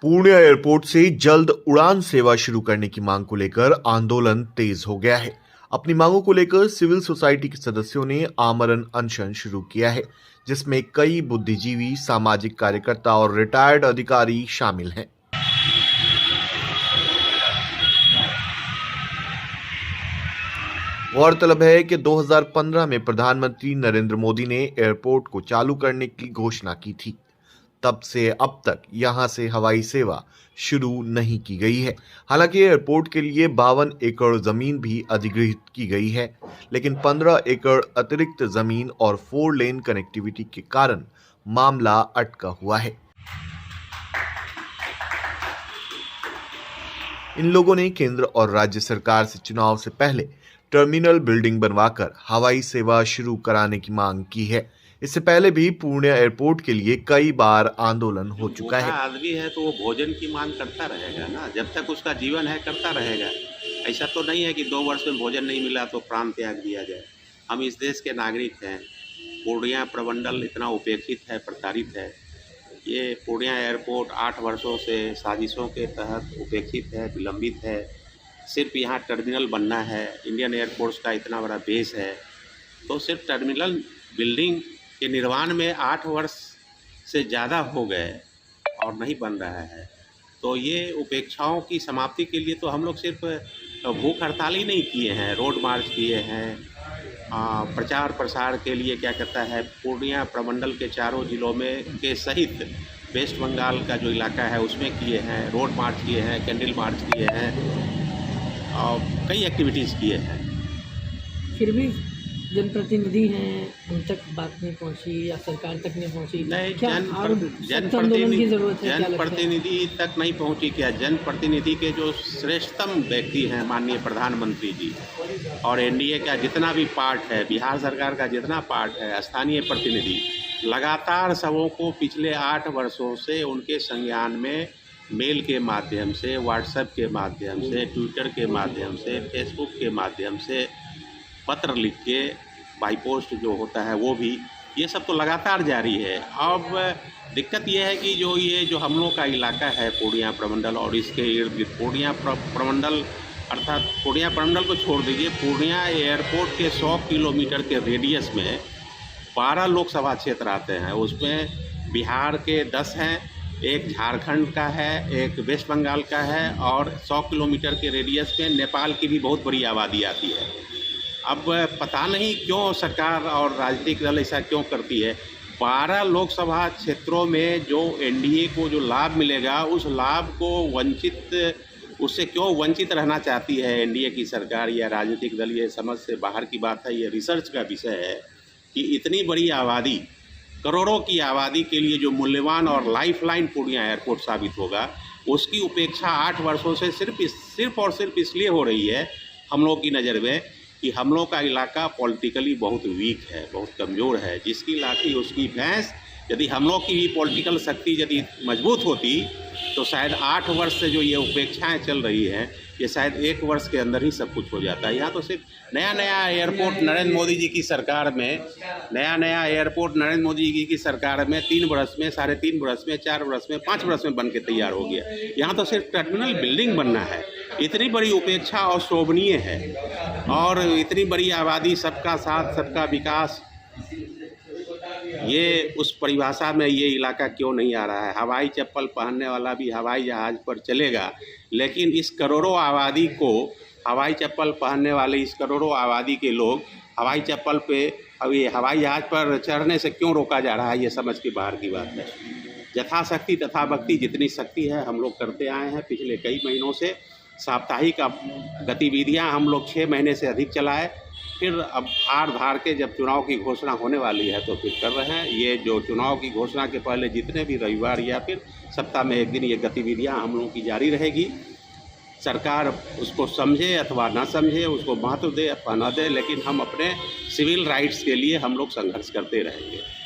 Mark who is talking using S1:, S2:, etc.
S1: Pune airport से जल्द उड़ान सेवा शुरू करने की मांग को लेकर आंदोलन तेज हो गया है। अपनी मांगों को लेकर सिविल सोसाइटी के सदस्यों ने आमरण अनशन शुरू किया है, जिसमें कई बुद्धिजीवी, सामाजिक कार्यकर्ता और रिटायर्ड अधिकारी शामिल हैं। गौरतलब है कि 2015 में प्रधानमंत्री नरेंद्र मोदी ने एयरपोर्ट को चालू करने की घोषणा की थी। तब से अब तक यहां से हवाई सेवा शुरू नहीं की गई है। हालांकि एयरपोर्ट के लिए 52 एकड़ जमीन भी अधिग्रहित की गई है, लेकिन 15 एकड़ अतिरिक्त जमीन और 4 लेन कनेक्टिविटी के कारण मामला अटका हुआ है। इन लोगों ने केंद्र और राज्य सरकार से चुनाव से पहले टर्मिनल बिल्डिंग बनवाकर हवाई सेवा शुरू कराने की मांग की है। इससे पहले भी पुणे एयरपोर्ट के लिए कई बार आंदोलन हो चुका है।
S2: आदमी है तो वो भोजन की मांग करता रहेगा ना, जब तक उसका जीवन है करता रहेगा। ऐसा तो नहीं है कि 2 वर्ष में भोजन नहीं मिला तो प्राण त्याग दिया जाए। हम इस देश के नागरिक हैं। पूर्णिया प्रमंडल इतना उपेक्षित है, प्रताड़ित है। ये पूर्णिया एयरपोर्ट 8 वर्षों से साजिशों के तहत उपेक्षित है, विलंबित है। सिर्फ यहाँ टर्मिनल बनना है। इंडियन एयरफोर्स का इतना बड़ा बेस है, तो सिर्फ टर्मिनल बिल्डिंग के निर्माण में 8 वर्ष से ज़्यादा हो गए और नहीं बन रहा है। तो ये उपेक्षाओं की समाप्ति के लिए तो हम लोग सिर्फ भूख हड़ताल ही नहीं किए हैं, रोड मार्च किए हैं। प्रचार प्रसार के लिए क्या कहता है, पूर्णिया प्रमंडल के चारों जिलों में के सहित वेस्ट बंगाल का जो इलाका है उसमें किए हैं, रोड मार्च किए हैं, कैंडल मार्च किए हैं और कई एक्टिविटीज़ किए हैं।
S3: फिर भी जनप्रतिनिधि हैं, उन तक बात नहीं पहुंची या सरकार तक नहीं पहुंची।
S2: नहीं,
S3: जनप्रतिनिधि
S2: तक नहीं पहुंची। क्या जनप्रतिनिधि के जो श्रेष्ठतम व्यक्ति हैं माननीय प्रधानमंत्री जी और एनडीए का जितना भी पार्ट है, बिहार सरकार का जितना पार्ट है, स्थानीय प्रतिनिधि लगातार सबों को पिछले 8 वर्षों से उनके संज्ञान में मेल के माध्यम से, व्हाट्सएप के माध्यम से, ट्विटर के माध्यम से, फेसबुक के माध्यम से, पत्र लिख के, बाई पोस्ट जो होता है वो भी, ये सब तो लगातार जारी है। अब दिक्कत ये है कि जो हम लोग का इलाका है पूर्णिया प्रमंडल और इसके इर्द गिर्द पूर्णिया प्रमंडल, अर्थात पूर्णिया प्रमंडल को छोड़ दीजिए, पूर्णिया एयरपोर्ट के 100 किलोमीटर के रेडियस में 12 लोकसभा क्षेत्र आते हैं। उसमें बिहार के 10 हैं, एक झारखंड का है, एक वेस्ट बंगाल का है और 100 किलोमीटर के रेडियस में नेपाल की भी बहुत बड़ी आबादी आती है। अब पता नहीं क्यों सरकार और राजनीतिक दल ऐसा क्यों करती है। 12 लोकसभा क्षेत्रों में जो एनडीए को जो लाभ मिलेगा, उस लाभ को उससे क्यों वंचित रहना चाहती है एनडीए की सरकार या राजनीतिक दल। ये समझ से बाहर की बात है। ये रिसर्च का विषय है कि इतनी बड़ी आबादी, करोड़ों की आबादी के लिए जो मूल्यवान और लाइफलाइन पूर्णिया एयरपोर्ट साबित होगा, उसकी उपेक्षा 8 वर्षों से सिर्फ और सिर्फ इसलिए हो रही है हम लोग की नज़र में कि हम लोग का इलाका पॉलिटिकली बहुत वीक है, बहुत कमज़ोर है। जिसकी लाठी उसकी भैंस। यदि हम लोग की भी पॉलिटिकल शक्ति यदि मजबूत होती तो शायद 8 वर्ष से जो ये उपेक्षाएं चल रही हैं, ये शायद 1 वर्ष के अंदर ही सब कुछ हो जाता है। यहाँ तो सिर्फ नया एयरपोर्ट नरेंद्र मोदी जी की सरकार में, नया एयरपोर्ट नरेंद्र मोदी जी की सरकार में 3 वर्ष में, 3.5 वर्ष में, 4 वर्ष में, 5 वर्ष में बन के तैयार हो गया। यहाँ तो सिर्फ टर्मिनल बिल्डिंग बनना है। इतनी बड़ी उपेक्षा अशोभनीय है और इतनी बड़ी आबादी, सबका साथ सबका विकास, ये उस परिभाषा में ये इलाका क्यों नहीं आ रहा है। हवाई चप्पल पहनने वाला भी हवाई जहाज़ पर चलेगा, लेकिन इस करोड़ों आबादी को, हवाई चप्पल पहनने वाले इस करोड़ों आबादी के लोग हवाई चप्पल पे, अब ये हवाई जहाज़ पर चढ़ने से क्यों रोका जा रहा है, ये समझ के बाहर की बात है। यथाशक्ति तथा भक्ति, जितनी शक्ति है हम लोग करते आए हैं पिछले कई महीनों से। साप्ताहिक गतिविधियां हम लोग 6 महीने से अधिक चलाए, फिर अब हार धार के जब चुनाव की घोषणा होने वाली है तो फिर कर रहे हैं। ये जो चुनाव की घोषणा के पहले जितने भी रविवार या फिर सप्ताह में एक दिन ये गतिविधियां हम लोगों की जारी रहेगी। सरकार उसको समझे अथवा ना समझे, उसको महत्व दे अथवा ना दे, लेकिन हम अपने सिविल राइट्स के लिए हम लोग संघर्ष करते रहेंगे।